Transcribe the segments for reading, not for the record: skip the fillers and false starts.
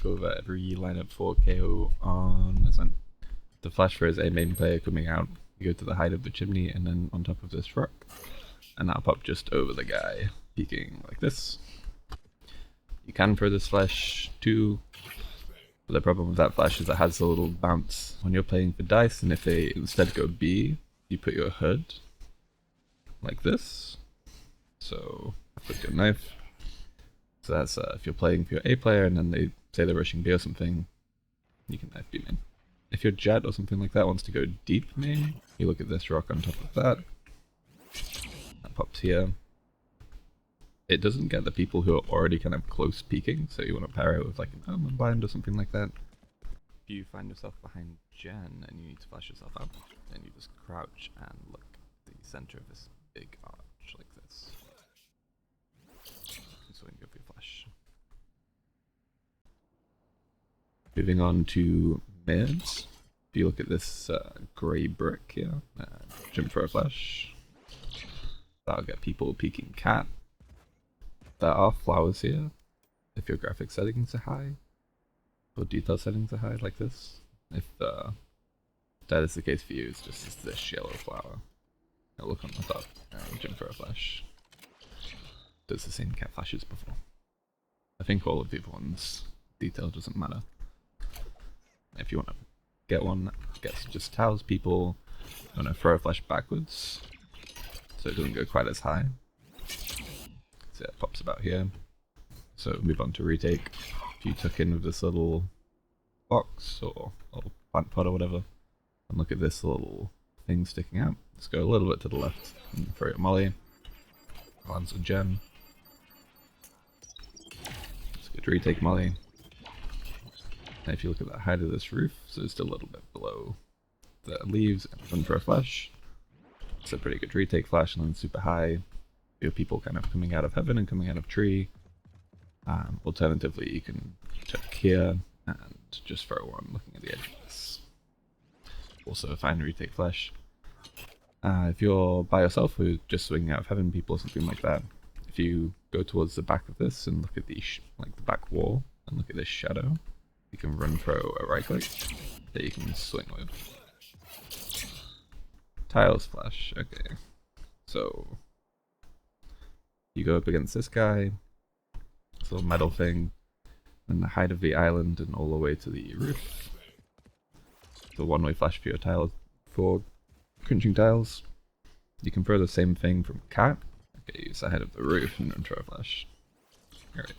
go over every lineup for KO on ASCENT. The flash for his A main player coming out, you go to the height of the chimney and then on top of this rock, and that'll pop just over the guy, peeking like this. You can throw this flash too, but the problem with that flash is it has a little bounce when you're playing for dice, and if they instead go B, you put your hood like this. So put your knife. So that's if you're playing for your A player and then they say they're rushing B or something, you can knife B main. If your jet or something like that wants to go deep main, you look at this rock on top of that. That pops here. It doesn't get the people who are already kind of close peeking, so you want to pair it with like an Omen Bind or something like that. If you find yourself behind Gen and you need to flash yourself up, then you just crouch and look at the center of this big arch like this. So you go for your flash. Moving on to mids. If you look at this grey brick here, jump for a flash. That'll get people peeking cat. There are flowers here if your graphic settings are high, or detail settings are high like this. If that is the case for you, it's just this yellow flower. I'll look on the top and jump for a flash. Does the same cat flashes before. I think all of these ones, detail doesn't matter. If you want to get one that gets just towels people, you want to throw a flash backwards so it doesn't go quite as high. So it pops about here. So move on to retake. If you tuck in with this little box or plant pot or whatever, and look at this little thing sticking out, just go a little bit to the left and throw your molly. Lands a gem. It's a good retake molly. And if you look at the height of this roof, so it's still a little bit below the leaves, and run for a flash. It's a pretty good retake flash, and then super high. You have people kind of coming out of heaven and coming out of tree. Alternatively, you can check here and just throw one looking at the edge of this. Also a fine retake flash. If you're by yourself or just swinging out of heaven people or something like that, if you go towards the back of this and look at the the back wall and look at this shadow, you can run throw a right click that you can swing with. Tiles flash, okay. So you go up against this guy, this little metal thing, and the height of the island and all the way to the roof. The one-way flash for your tiles, for crunching tiles. You can throw the same thing from cat. Okay, use the height of the roof and then throw a flash. Alright.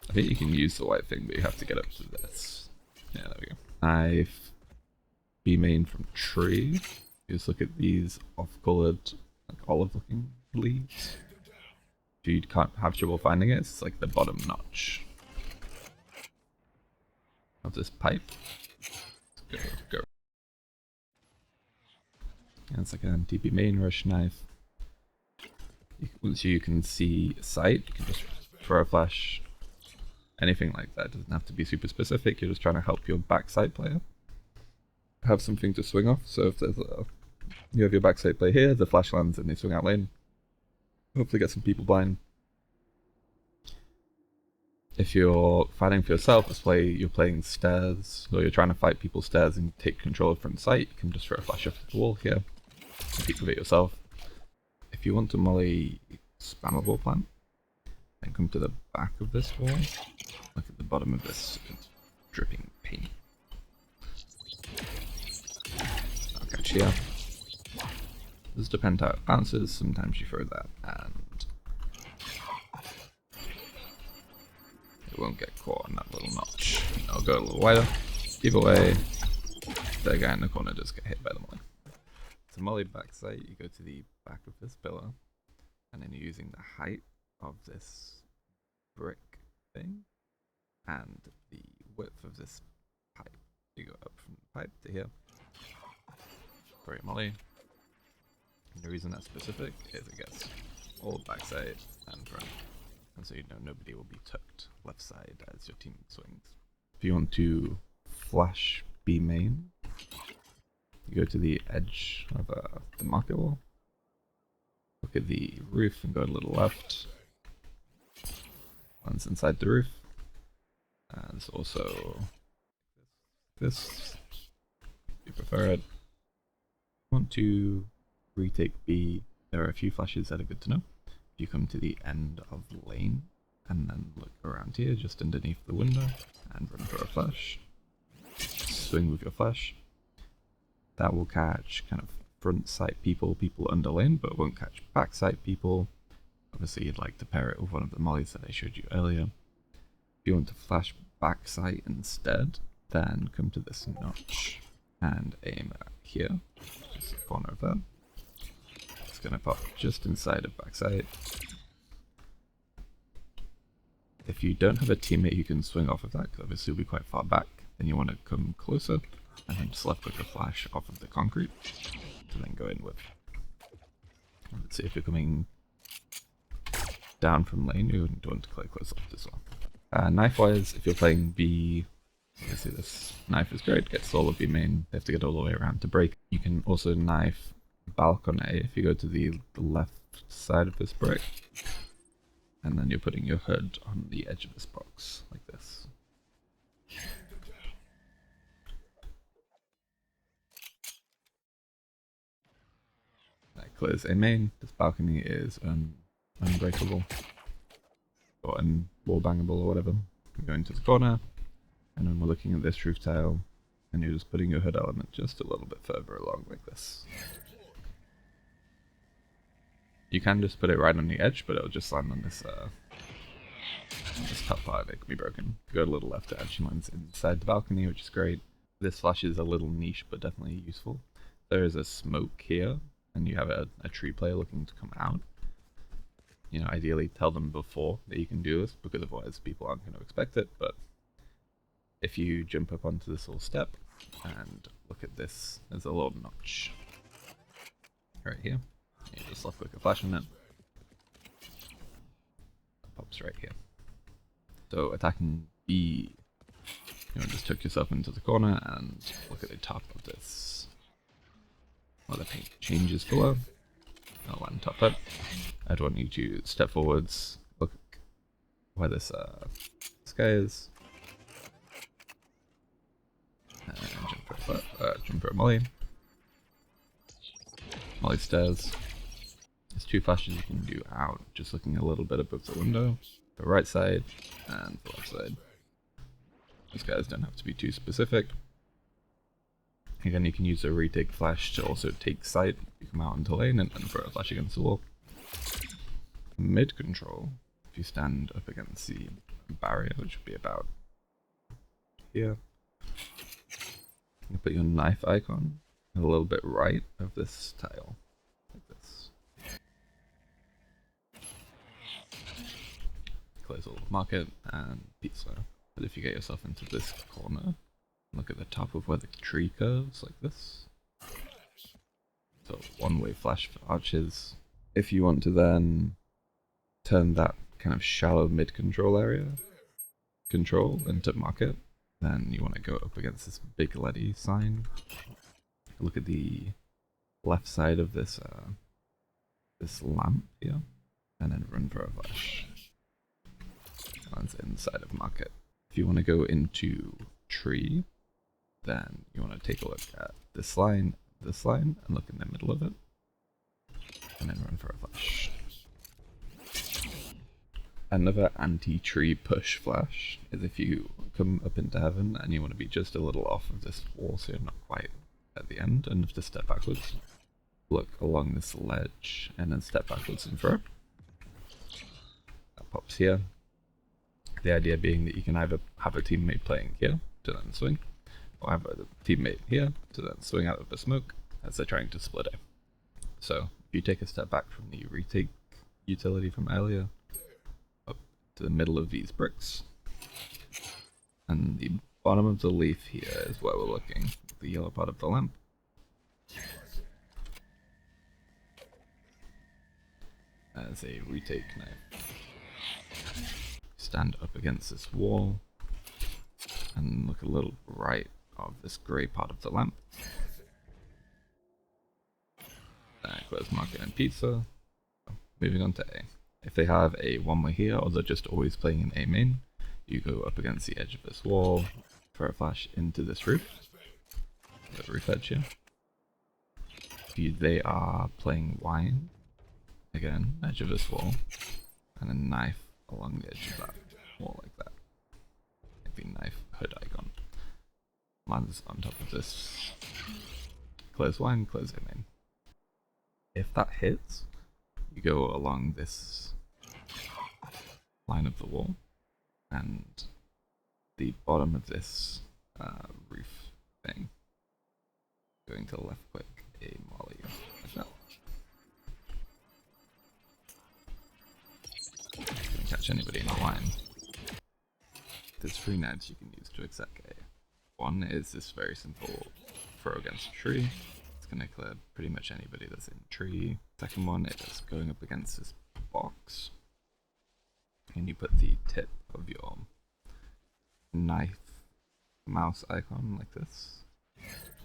I think you can use the white thing, but you have to get up to this. Yeah, there we go. Knife B main from tree. You just look at these off-colored, like olive-looking leaves. If you can't have trouble finding it, it's like the bottom notch of this pipe. Go. And it's like an DB main rush knife. Once you can see sight, you can just throw a flash. Anything like that. It doesn't have to be super specific. You're just trying to help your backside player have something to swing off. So if there's you have your backside player here, the flash lands and they swing out lane. Hopefully get some people blind. If you're fighting for yourself, you're playing stairs, or you're trying to fight people stairs and take control of front sight, you can just throw a flash off the wall here and peek with it yourself. If you want to molly spammable plant, then come to the back of this wall. Look at the bottom of this, it's dripping paint. I'll catch here. This depends how it bounces, sometimes you throw that and it won't get caught on that little notch. I'll go a little wider. Either way, the guy in the corner does get hit by the molly. To molly backside, you go to the back of this pillar, and then you're using the height of this brick thing and the width of this pipe. You go up from the pipe to here. Throw your molly. And the reason that's specific is it gets all backside and front. And so you know nobody will be tucked left side as your team swings. If you want to flash B main, you go to the edge of the market wall, look at the roof and go a little left. One's inside the roof, And there's also this, if you prefer it. Want to retake B, there are a few flashes that are good to know. If you come to the end of the lane and then look around here just underneath the window and run for a flash, swing with your flash, that will catch kind of front sight people under lane, but won't catch backside people. Obviously you'd like to pair it with one of the mollies that I showed you earlier. If you want to flash backside instead, then come to this notch and aim at here, just the corner of that. It's going to pop just inside of backside. If you don't have a teammate you can swing off of that, because obviously you'll be quite far back, then you want to come closer and then just left click a flash off of the concrete to then go in with. Let's see, if you're coming down from lane, you wouldn't want to click close left as well. Knife wise, if you're playing B, obviously this knife is great, gets all of B main, they have to get all the way around to break. You can also knife Balc on A if you go to the left side of this brick, and then you're putting your hood on the edge of this box, like this. That clears A main. This balcony is unbreakable, or wall bangable or whatever. You go into the corner, and then we're looking at this roof tile, and you're just putting your hood element just a little bit further along like this. You can just put it right on the edge, but it'll just land on this top part. It can be broken. If you go a little left, it actually lands inside the balcony, which is great. This flash is a little niche, but definitely useful. There is a smoke here, and you have a tree player looking to come out. You know, ideally tell them before that you can do this, because otherwise people aren't going to expect it. But if you jump up onto this little step and look at this, there's a little notch right here. You just left click a flash on it. That pops right here. So attacking B, you know, just tuck yourself into the corner and look at the top of this. While the paint changes below, I'll land top it. I'd want you to step forwards, look where this guy is, and jump for a molly. Molly stairs. There's two flashes you can do out, just looking a little bit above the window. The right side and the left side. These guys don't have to be too specific. Again, you can use a retake flash to also take sight. You come out into lane and then throw a flash against the wall. Mid control, if you stand up against the barrier, which would be about here, you put your knife icon a little bit right of this tile, like this. Close all of market and pizza. But if you get yourself into this corner, look at the top of where the tree curves, like this. So one-way flash for arches. If you want to then turn that kind of shallow mid-control area control into market, then you want to go up against this big Letty sign. Look at the left side of this this lamp here, and then run for a flash. Lands inside of market. If you want to go into tree, then you want to take a look at this line, and look in the middle of it, and then run for a flash. Another anti-tree push flash is if you come up into heaven and you want to be just a little off of this wall, so you're not quite at the end, and have to step backwards. Look along this ledge, and then step backwards and throw. That pops here. The idea being that you can either have a teammate playing here to then swing, or have a teammate here to then swing out of the smoke as they're trying to split it. So if you take a step back from the retake utility from earlier, up to the middle of these bricks, and the bottom of the leaf here is where we're looking, the yellow part of the lamp. As a retake knife. Stand up against this wall and look a little right of this grey part of the lamp. Close market and pizza. Moving on to A. If they have a one-way here, or they're just always playing in A main, You go up against the edge of this wall, throw a flash into this roof, the roof edge here. They are playing wine, again, edge of this wall, and a knife along the edge of that wall like that. Like the knife hood icon. Lands on top of this. Close wine, close A main. If that hits, you go along this line of the wall, and the bottom of this roof thing, going to left click a molly like that. Don't catch anybody in the line. There's 3 knives you can use to exec A. One is this very simple throw against a tree. It's going to clear pretty much anybody that's in tree. Second one is going up against this box, and you put the tip of your knife mouse icon like this,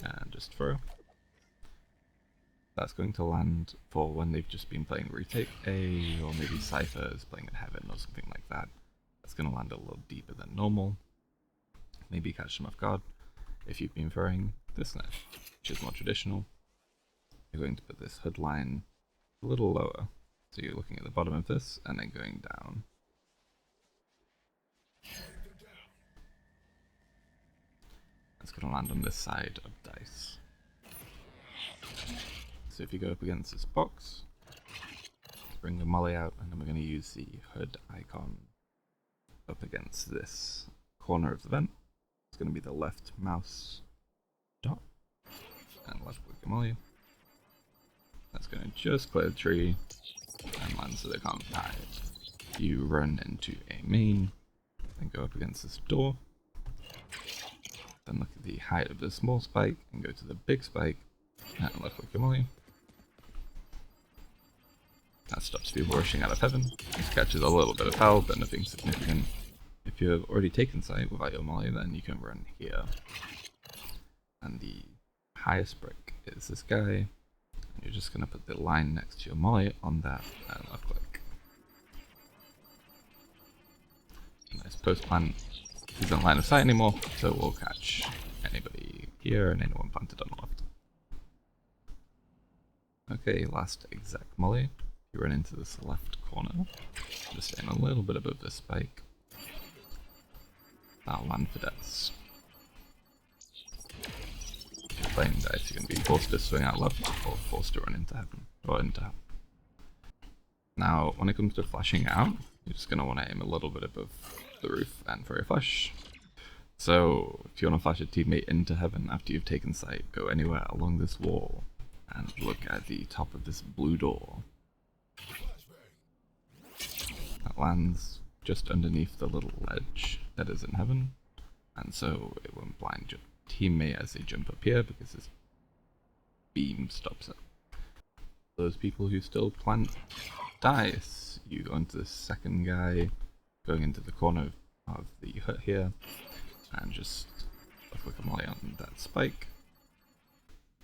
and just throw. That's going to land for when they've just been playing Retake A, or maybe Cypher is playing in Heaven or something like that. That's going to land a little deeper than normal. Maybe catch them off guard. If you've been throwing this knife, which is more traditional, you're going to put this hood line a little lower. So you're looking at the bottom of this and then going down. It's going to land on this side of dice. So if you go up against this box, bring the molly out, and then we're going to use the hood icon up against this corner of the vent. It's going to be the left mouse dot, and left click the molly. That's going to just clear the tree and land so they can't hide. You run into A main, and go up against this door. Then look at the height of the small spike, and go to the big spike, and left click the molly. That stops people rushing out of heaven. This catches a little bit of foul, but nothing significant. If you have already taken sight without your molly, then you can run here. And the highest brick is this guy. And you're just going to put the line next to your molly on that and left click. Nice post plant. He's in line of sight anymore, so we'll catch anybody here and anyone planted on the left. Okay, last exec molly. You run into this left corner, just staying a little bit above this spike. That'll land for dice. If you're playing dice, you're going to be forced to swing out left or forced to run into heaven, or into heaven. Now, when it comes to flashing out, you're just going to want to aim a little bit above the roof and throw your flash. So, if you want to flash a teammate into heaven after you've taken sight, go anywhere along this wall and look at the top of this blue door. That lands just underneath the little ledge that is in heaven, and so it won't blind your teammate as they jump up here because this beam stops it. Those people who still plant dice, you go into the second guy, going into the corner of the hut here, and just click a molly on that spike.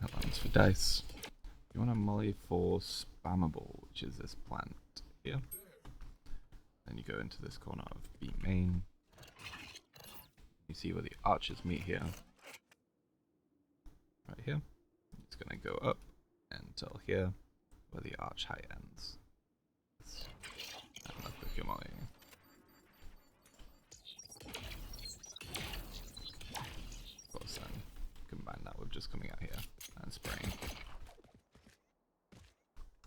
That lands for dice. You want a molly for spammable, which is this plant here. Then you go into this corner of B main. You see where the arches meet here. Right here. It's going to go up until here, where the arch height ends. And left click your molly.